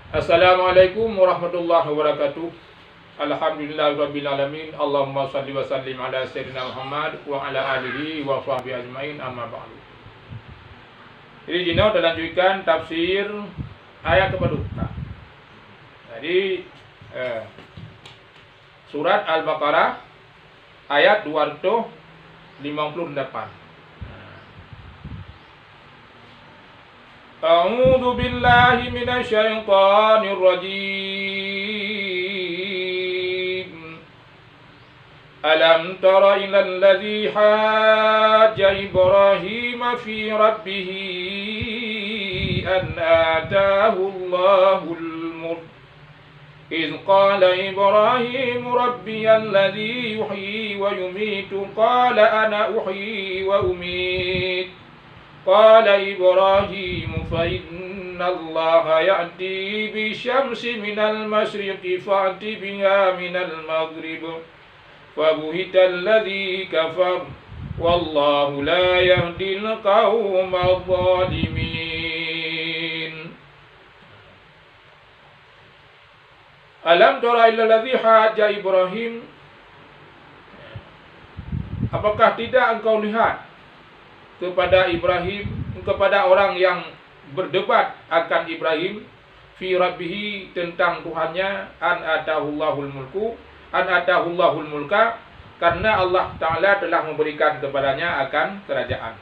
Assalamualaikum warahmatullahi wabarakatuh. Alhamdulillahirabbil alamin. Allahumma shalli wa sallim ala sayyidina Muhammad wa ala alihi wa sahbihi ajmain, amma ba'du. Jadi Jino kita lanjutkan tafsir ayat ke-4. Jadi surat Al-Baqarah ayat 258. A'udzu billahi minasy syaithanir rajim. Alam tara ilal ladzi hajja Ibrahim fi rabbih an ataahu Allahul mulk. إذ قال إبراهيم ربي الذي يحيي ويميت قال أنا أحيي وأميت قال إبراهيم فإن الله يأتي بالشمس من المشرق فأت بها من المغرب فبهت الذي كفر والله لا يهدي القوم الظالمين. Alam tara illal ladzi hajja Ibrahim. Apakah tidak engkau lihat kepada Ibrahim, kepada orang yang berdebat akan Ibrahim fi rabbih, tentang Tuhannya, an atahullahul mulka, karena Allah Ta'ala telah memberikan kepadanya akan kerajaan.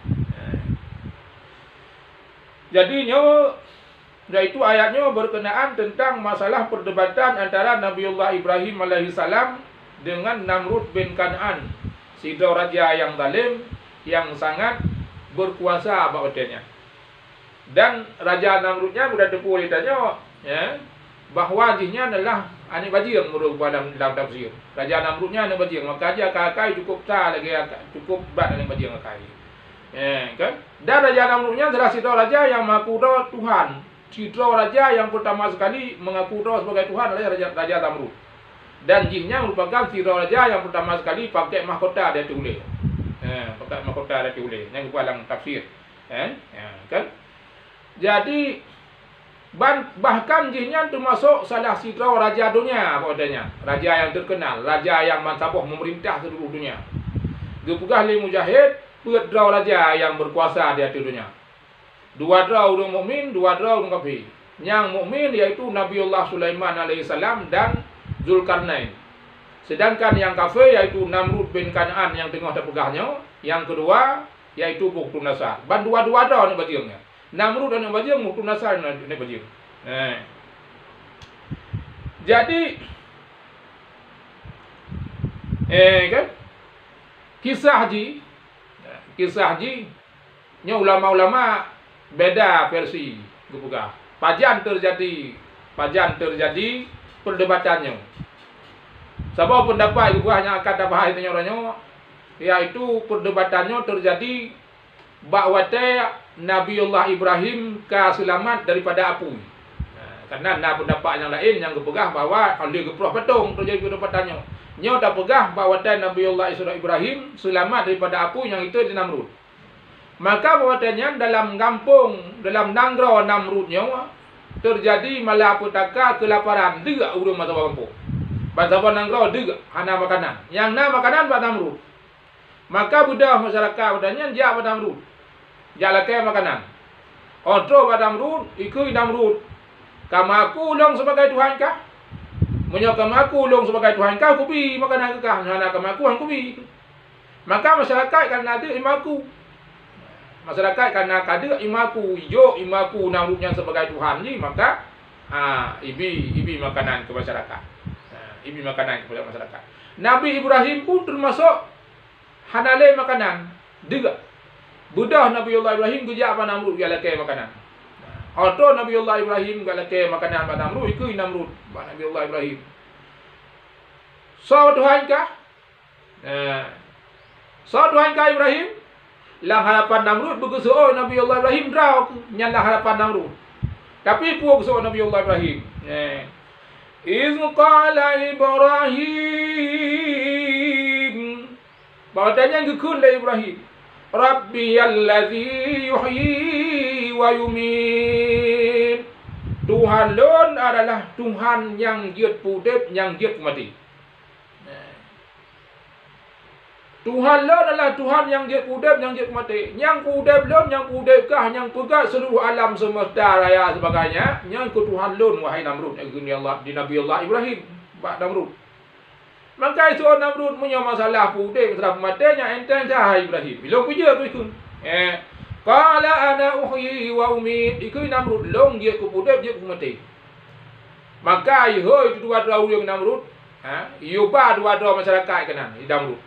Jadinya yaitu ayatnya berkenaan tentang masalah perdebatan antara Nabiullah Ibrahim alaihissalam dengan Namrud bin Kan'an, si raja yang zalim, yang sangat berkuasa bahagiannya. Dan Raja Namrudnya sudah tepu ditanya, ya, bahawa jihnya adalah anak bajing menurut dalam tafsir. Raja Namrudnya anak bajing, maka dia kakai cukup tak lagi, cukup berat anak bajing kakai. Ya, kan? Dan Raja Namrudnya adalah si raja yang mengaku Tuhan. Citra raja yang pertama sekali mengaku sebagai Tuhan adalah Raja Namrud. Dan jinnya merupakan citra raja yang pertama sekali pakai mahkota dari ulil. Pakai mahkota dari ulil. Yang dalam tafsir. Kan? Jadi bahkan jinnya termasuk salah citra raja dunia padanya. Raja yang terkenal, raja yang mansabah memerintah seluruh dunia. Gepugah li mujahid, pedra raja yang berkuasa di atas dunia. Dua orang mukmin, dua orang kafir. Yang mukmin yaitu Nabiullah Sulaiman alaihissalam dan Zulkarnain. Sedangkan yang kafir yaitu Namrud bin Kan'an yang tengah terpegahnya. Yang kedua yaitu Bukhtunasar. Dan dua-dua ada ni bajingnya. Namrud dan bajing, Bukhtunasar ni bajing. Jadi kan kisah haji nya ulama-ulama beda versi gepugah. Pajan terjadi perdebatannya. Sebab pendapat gepugah yang akan dapat itu orangnya, yaitu perdebatannya terjadi bahawa Nabiullah Ibrahim selamat daripada api. Karena ada pendapat yang lain yang gepugah bahawa oleh geprah betung terjadi perdebatannya. Nya dah pegah bahawa Nabiullah Ibrahim selamat daripada api yang itu di Namrud. Maka bahwatanya dalam kampung, dalam nanggro Namrudnya terjadi malapetaka kelaparan, dega urang masa kampung. Bangsa nanggro dega hana makanan. Yang na makanan pada Namrud. Maka budak masyarakat budanya dia pada Namrud. Jalake makanan. Otro pada Namrud, ikut Namrud. Kamaku long sebagai Tuhan kah? Menyokam aku long sebagai Tuhan kah, kubi makanan kah? Hana kamaku han kubi. Maka masyarakat kan ada imaku. Masyarakat karena kada imaku hijau, imaku Namrudnya sebagai Tuhan ni, maka ibi makanan ke masyarakat. Ibi makanan kepada masyarakat. Nabi Ibrahim pun termasuk hanale makanan. Juga. Budah Nabiullah Ibrahim gejak apa Namrud galake makanan. Atau Nabiullah Ibrahim galake makanan pada Namrud, ikut Namrud pada Nabiullah Ibrahim. So Tuhan kah? So Tuhan kah Ibrahim? Lang harapan Namrud berkesuh Nabiullah Ibrahim draw nyalah harapan Namrud. Tapi puak kesuh Nabiullah Ibrahim. Iz qala Ibrahim. Bahawanya gekun le Ibrahim. Rabbiyalladzi yuhyi wa yumit. Tuhan lun adalah Tuhan yang giat pudip, yang giat mati. Tuhan lun adalah Tuhan yang giat pudip, yang giat mati. Yang pudip lun, yang pudipkah, yang pegat seluruh alam semesta raya sebagainya. Yang ke Tuhan lun, wahai Namrud. Ini Allah di Nabi Allah Ibrahim, Pak Namrud. Maka itu Namrud punya masalah pudip, masalah matinya enteng cahaya Ibrahim. Bila puja tu ikut. Qala ana uhyi wa umit. Ikut Namrud long dia ku pudip dia ku mati. Maka iho itu dua-dua urang Namrud. Iyo ba dua-dua masyarakat kanan di Namrud.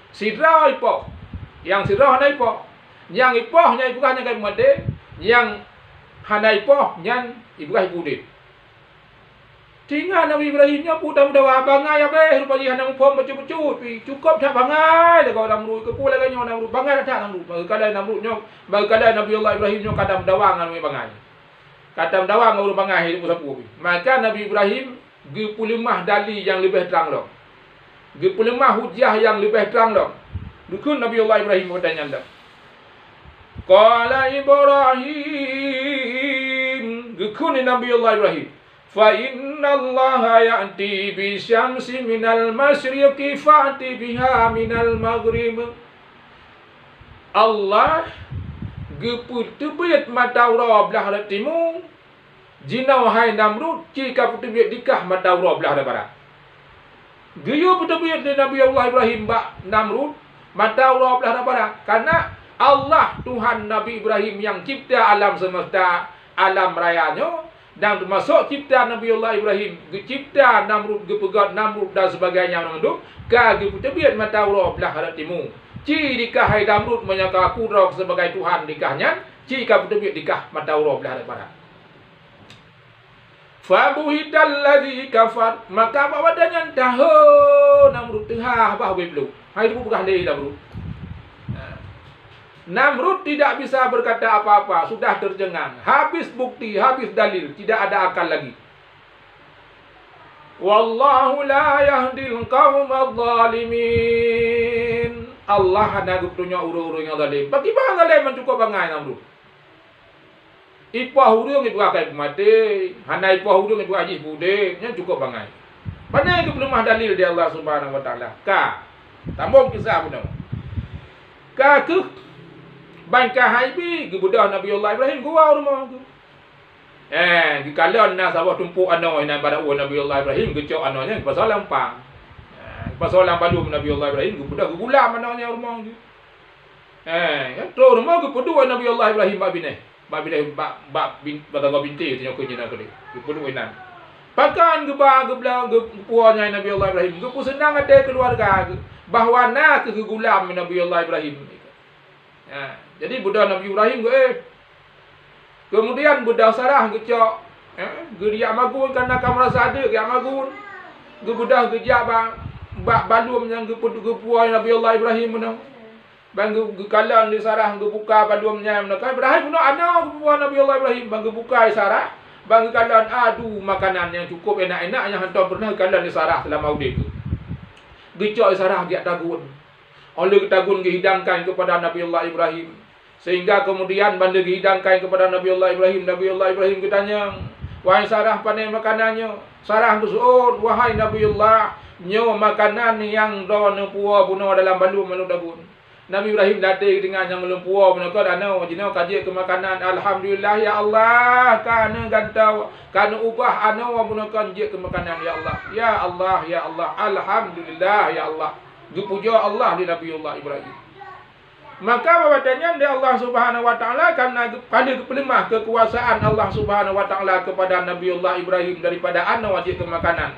Sidra ipoh. Yang sidra hana ipoh. Yang ipohnya ibu hanya kai mati. Yang hana ipoh nyan ibu kai pudip. Tinggal Nabi Ibrahimnya mudah-mudah bangai apa rupanya hana mumpom becut-becut cukup tak bangai dah kau Namrud ke pula kan Namrud bangai tak Namrud bagi kadai Namrudnya bagi kadai Nabi Allah Ibrahimnya kadam dawang anu bangai kadam dawang ngau bangai hidup sapu maka Nabi Ibrahim ge pulimah dalil yang lebih terang dah ge pulimah hujah yang lebih terang dah dukun Nabi Allah Ibrahim bertanya dah qala Ibrahim gekun Nabi Allah Ibrahim fa innallaha ya'ti bi syamsi minal masyriqi fa'ti biha minal maghrib. Allah geput tebet mataura belah arah timur. Jina wahai Namrud jika putebet dikah mataura belah arah barat. Geyo putebet di Nabi Allah Ibrahim bak Namrud mataura belah arah barat karena Allah Tuhan Nabi Ibrahim yang cipta alam semesta alam rayanya dan termasuk cipta Nabi Allah Ibrahim, cipta Namrud, gepegat Namrud dan sebagainya menunduk, kagi putebit mata Allah belah arah timur. Ci dikah hai Namrud menyangka kudra sebagai Tuhan dikahnya, ci ka putebit dikah mata Allah belah arah barat. Fabuhital ladzi kafar, maka bawadanya tahu Namrud tengah bah belum. Hai itu bukan dia Namrud. Namrud tidak bisa berkata apa-apa, sudah tercengang. Habis bukti, habis dalil, tidak ada akal lagi. Wallahu la yahdil qaumadh dhalimin. Allah hanya gutunya urung-urung yang zalim. Bagaimana zalim mencukup bangai Namrud? Ipah urung ibu akai mati, hana ipah urung ibu ajih bude, yang cukup bangai. Pandai ke pelemah dalil di Allah Subhanahu wa taala. Ka tambung kisah benar. Ka ke bangkah haibi ke budak Nabi Allah Ibrahim gua rumah tu. Di kalan nak sawah tumpuk ano ina pada Nabi Allah Ibrahim gecok anonya pasal lampang. Pasal lampang Nabi Allah Ibrahim budak gulam anonya rumah tu. Tu rumah ke pedua Nabi Allah Ibrahim bab bini bab binti tu nyokunya nak dia. Ke pedua inan. Bahkan gebah geblang puanya Nabi Allah Ibrahim ke senang ada keluarga bahawa nak ke gulam Nabi Allah Ibrahim. Jadi budak Nabi Ibrahim kemudian budak Sarah gecok dia magun karena kamu rasa ada dia magun budak gejak bak balum yang gepuai Nabi Allah Ibrahim menang bang gekalan di Sarah gebuka balumnya menang Ibrahim menang ana gepuai Nabi Allah Ibrahim bang gebuka Sarah bang gekalan adu makanan yang cukup enak-enak yang hantar pernah gekalan di Sarah selama hidup gecok Sarah dia tagun oleh tagun dihidangkan kepada Nabi Allah Ibrahim sehingga kemudian bandar dihidangkan kepada Nabi Allah Ibrahim. Nabi Allah Ibrahim ketanya, wahai Sarah pandai makanannya. Sarah bersuut, wahai Nabi Allah, nyo makanan yang dono puah bunuh dalam balum manu dagun. Nabi Ibrahim datang dengan yang belum puah bunuh kau dano jino kaji ke makanan. Alhamdulillah ya Allah, kana gantau, kana ubah ano bunuh kau je ke makanan ya Allah. Ya Allah, ya Allah. Alhamdulillah ya Allah. Dipuja Allah di Nabi Allah Ibrahim. Maka bawatannya dari Allah Subhanahu wa taala karena pada kepelemah kekuasaan Allah Subhanahu wa taala kepada Nabi Allah Ibrahim daripada ana wajib ke makanan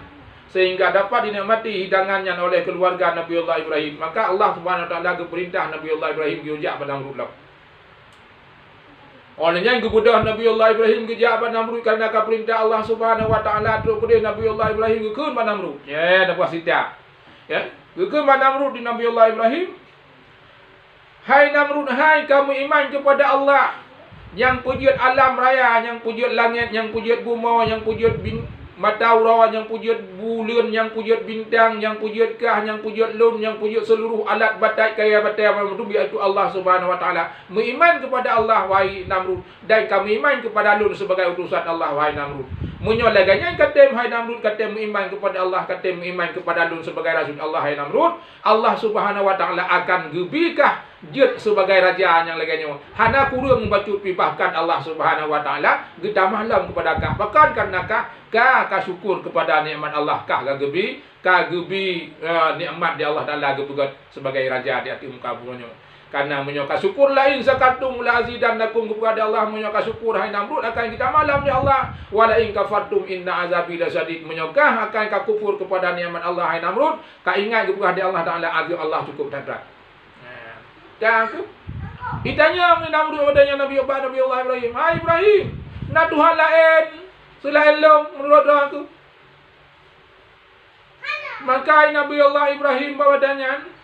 sehingga dapat dinikmati hidangannya oleh keluarga Nabi Allah Ibrahim. Maka Allah Subhanahu wa taala perintah Nabi Allah Ibrahim diujak pada Namrud. Olehnya kebudah Nabi Allah Ibrahim dijak pada Namrud karena perintah Allah Subhanahu wa taala terus kemudian Nabi Allah Ibrahim keun pada Namrud. Ya, dapat sita. Ya, keun pada Namrud di Nabi Allah Ibrahim. Hai Namrud, hai kamu iman kepada Allah yang pujud alam raya, yang pujud langit, yang pujud bumi, yang pujud Matahari yang pujud bulan, yang pujud bintang, yang pujud kah, yang pujud lun, yang pujud seluruh alat batai kaya batai itu iaitu Allah Subhanahu wa taala. Beriman kepada Allah wahai Namrud, dan kami iman kepada Lun sebagai utusan Allah wahai Namrud. Munyo laganya kata wahai Namrud, kata beriman kepada Allah, kata beriman kepada Lun sebagai rasul Allah wahai Namrud. Allah Subhanahu wa taala akan gebikah jut sebagai raja yang laganya. Hana kurang membacut pipahkan Allah Subhanahu wa taala kita malam kepada kah. Bahkan karena kah syukur kepada nikmat Allah kah gebi nikmat di Allah taala gebugat sebagai raja di hati muka bumi. Karena menyoka syukur lain zakartum la azidannakum kepada Allah, menyoka syukur hai Namrud akan kita malam di Allah, wala in kafartum inna azabi lasyadid. Menyoka akan ka kufur kepada nikmat Allah hai Namrud, ka ingat kepada Allah taala azab Allah cukup tadrak. Dan tu ditanya Namrud padanya Nabi Allah Ibrahim, hai Ibrahim, nak Tuhan lain selain Allah menurut doa tu. Maka Nabi Allah Ibrahim padanya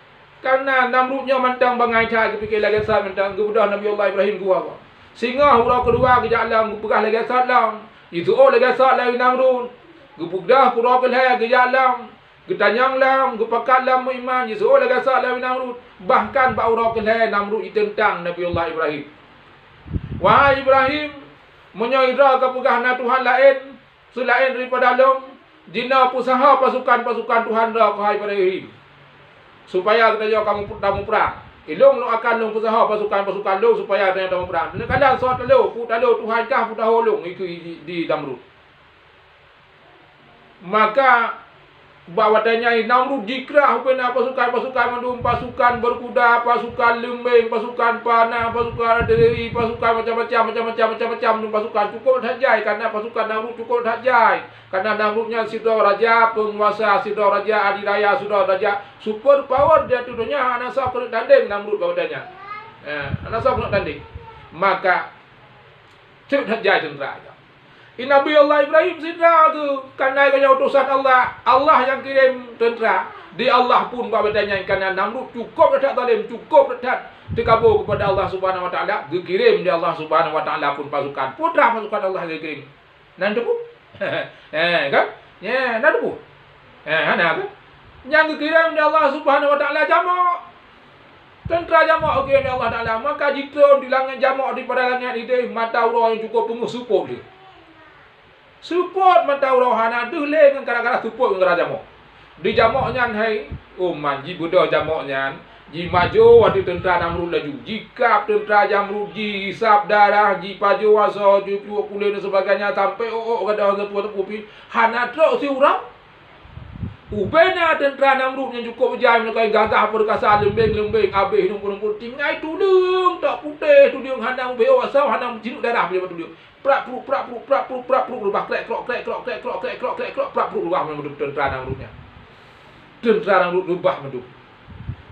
karena Namrudnya mantang bangai tak kepikir lagi sat mantang kemudian Nabi Allah Ibrahim gua. Singa hurau kedua ke jalan gupegah lagi sat lang. Itu lagi sat lain Namrud. Gupegdah hurau ke hai ke jalan. Getanyang lam gupakat lam iman itu lagi sat lain Namrud. Bahkan ba hurau ke hai Namrud ditentang Nabi Allah Ibrahim. Wahai Ibrahim, menyoidra kepegah na Tuhan lain selain daripada Allah. Dina usaha pasukan-pasukan Tuhan dah wahai Ibrahim. Supaya kita jauh kamu perang. Ilung lu akan lu usaha pasukan-pasukan lu supaya ada tamu perang. Kadang suat lu, Tuhan kah putah holung itu di Namrud. Maka bawa tanya Namrud jikrah pena pasukan-pasukan mendum pasukan berkuda, pasukan lembing, pasukan panah, pasukan artileri, pasukan macam-macam pasukan cukup saja karena pasukan Namrud cukup saja. Karena Namrudnya sudah raja, penguasa, sudah raja adiraya, sudah raja super power dia tuduhnya anak sah kena tanding Namrud bawadanya. Anak sah kena tanding. Maka cukup saja tentera. Nabi Allah Ibrahim sidra tu karena kanya utusan Allah, Allah yang kirim tentera. Di Allah pun bawadanya karena Namrud cukup tak zalim, cukup tak dikabur kepada Allah Subhanahu wa taala, dikirim di Allah Subhanahu wa taala pun pasukan. Putra pasukan Allah dikirim. Nanti pun kan? Ya, nak tu. Ana kan? Yang dikirim oleh Allah Subhanahu wa taala jamak. Tentera jamak okey oleh Allah taala. Maka jika di langit jamak di pada langit ini mata orang yang cukup pengu support dia. Support mata orang hana tu le dengan kadang-kadang support dengan jamak. Di jamaknya hai manji budak jamaknya ji maju waktu tentera Namrud laju. Jika tentera Namrud ji hisap darah, ji paju wasa, ji kulit dan sebagainya sampai kada orang tepu-tepu hana truk si orang. Ubena tentera Namrud yang cukup berjaya menekai gagah perkasa lembing-lembing habis numpur-numpur tinggai tudung tak putih tudung hana ubeh wasa hana jinuk darah dia tudung. Prak rubah krek prak rubah menurut tentera Namrudnya. Tentera Namrud rubah menurut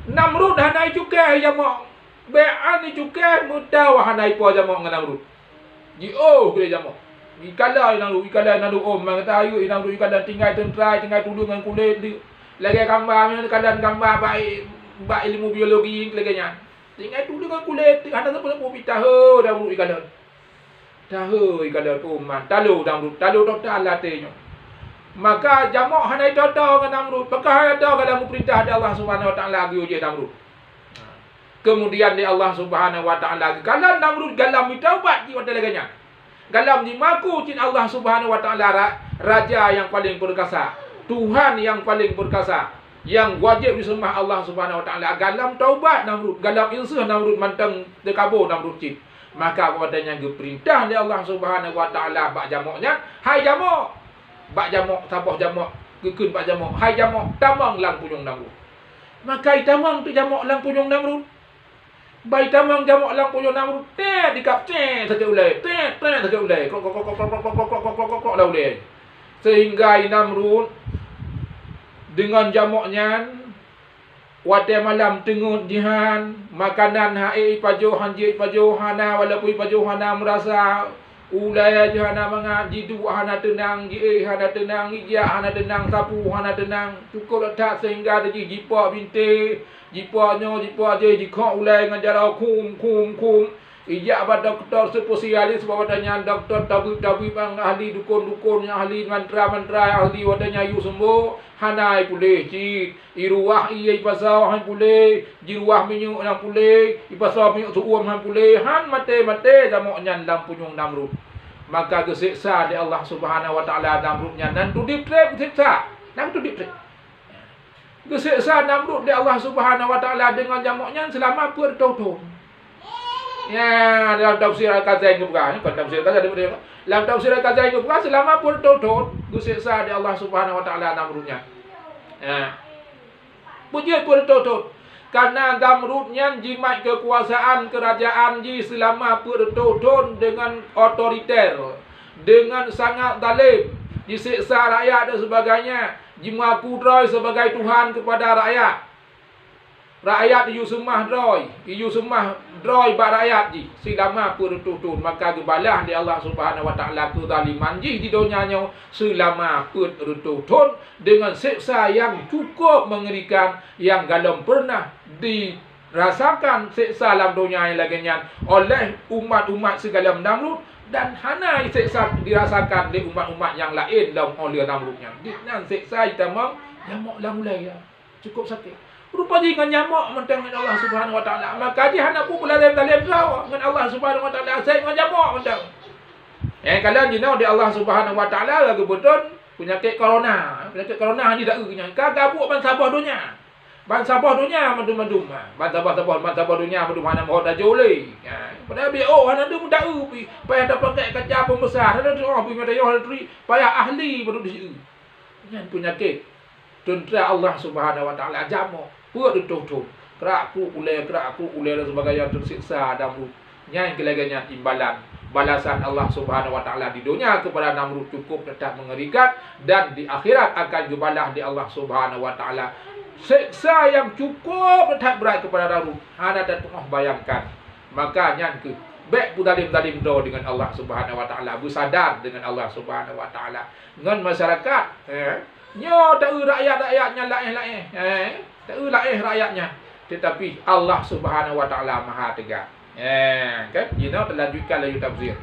Namrud hanai cukai jamak. Be'an ni cukai mudah hanai po jamak dengan Namrud. Kena jamak. Ikala Namrud mang kata ayu Namrud ikala tinggal tentera, tinggal tudung dengan kulit dia. Lagi gambar kadang gambar baik ilmu biologi laganya. Tinggal tudung dengan kulit, ada siapa pun tahu Namrud ikala. Tahu ikala tu man. Talu Namrud, talu total latihnya. Maka jamak hanai total dengan Namrud. Maka ada dalam perintah Allah Subhanahu wa taala lagi uji Namrud. Kemudian di Allah Subhanahu wa taala kalau Namrud galam taubat di wadalaganya. Galam di maku cin Allah Subhanahu wa taala raja yang paling perkasa, Tuhan yang paling perkasa, yang wajib disembah Allah Subhanahu wa taala. Galam taubat Namrud, galam insah Namrud mantang dekabur Namrud cin. Maka wadanya perintah di Allah Subhanahu wa taala bak jamaknya, hai jamak bak jamak, sabah jamak, kekun bak jamak. Hai jamak, tamang lang punyong Namrud. Maka tamang tu jamak lang punyong Namrud. Baik tamang jamak lang punyong Namrud. Dikap sakit ulai. Sakit ulai. Kok dah ulai. Sehingga Namrud dengan jamaknya watai malam tengok jihan makanan hai pajohan je pajohana walaupun pajohana merasa ulai jahana mangat jidu hana tenang ji hana tenang ija hana tenang sapu hana tenang cukup letak sehingga ada jipa binti jipa je jikok ulai dengan cara kum Ijak pada doktor spesialis wadanya doktor tabib-tabib yang ahli dukun-dukun yang ahli mantra-mantra yang ahli wadanya yu sembuh hanai pulih cit iruah iya ipasau han pulih jiruah minyak yang pulih ipasau minyak suum han pulih han mate-mate jamoknya dalam punyung Namrud. Maka kesiksa di Allah Subhanahu wa taala Namrudnya dan tu ditrek siksa dan tu ditrek kesiksa Namrud di Allah Subhanahu wa taala dengan jamoknya selama bertahun-tahun. Ya, dalam tafsir Al-Qazain itu bukan, tafsir Al-Qazain itu dalam tafsir Al-Qazain itu bukan selama bertahun-tahun kesiksa di Allah Subhanahu wa taala Namrudnya. Ya. Puji bertahun-tahun karena Namrudnya jimat kekuasaan kerajaan ji selama bertahun-tahun dengan otoriter, dengan sangat zalim, disiksa rakyat dan sebagainya, jimaku droy sebagai Tuhan kepada rakyat. Rakyat iyu semah droy bak rakyat ji selama bertahun-tahun, maka gebalah di Allah Subhanahu wa taala kezaliman ji di dunianya selama bertahun-tahun dengan siksa yang cukup mengerikan yang galem pernah dirasakan siksa dalam dunia yang laginya oleh umat-umat segala Namrud dan hana siksa dirasakan oleh umat-umat yang lain dalam oleh Namrudnya. Dan siksa itamang nyamuk mulai ya cukup sakit. Rupa dengan nyamuk mentang dengan Allah Subhanahu wa taala. Maka dia hendak pun dalam tahu dengan Allah Subhanahu wa taala saya dengan nyamuk mentang. Kalian jinau di Allah Subhanahu wa taala lagi betul penyakit corona. Penyakit corona ni dak nya. Kagabuk ban sabah dunia. Ban sabah dunia madum-madum. Ban sabah dunia madum hana mohon dah joleh. Pada BO hana dum dak pi. Payah dak pakai kerja pembesar. Hana tu pi mata yo tri payah ahli baru di. Yang penyakit tentera Allah Subhanahu wa taala jamuk. Buat betul-betul kerak aku ulai dan sebagainya tersiksa Namrud. Yang kelaganya imbalan balasan Allah Subhanahu wa taala di dunia kepada Namrud cukup tetap mengerikan dan di akhirat akan jubalah di Allah Subhanahu wa taala siksa yang cukup tetap berat kepada Namrud. Anda tak pernah bayangkan. Maka yang ke baik zalim do dengan Allah Subhanahu wa taala, bersadar dengan Allah Subhanahu wa taala. Dengan masyarakat nyo tak rakyat-rakyatnya lain-lain. Tak rakyatnya, tetapi Allah Subhanahu wa taala Maha Tegak. Kan? Telah lanjutkan lagi tafsir.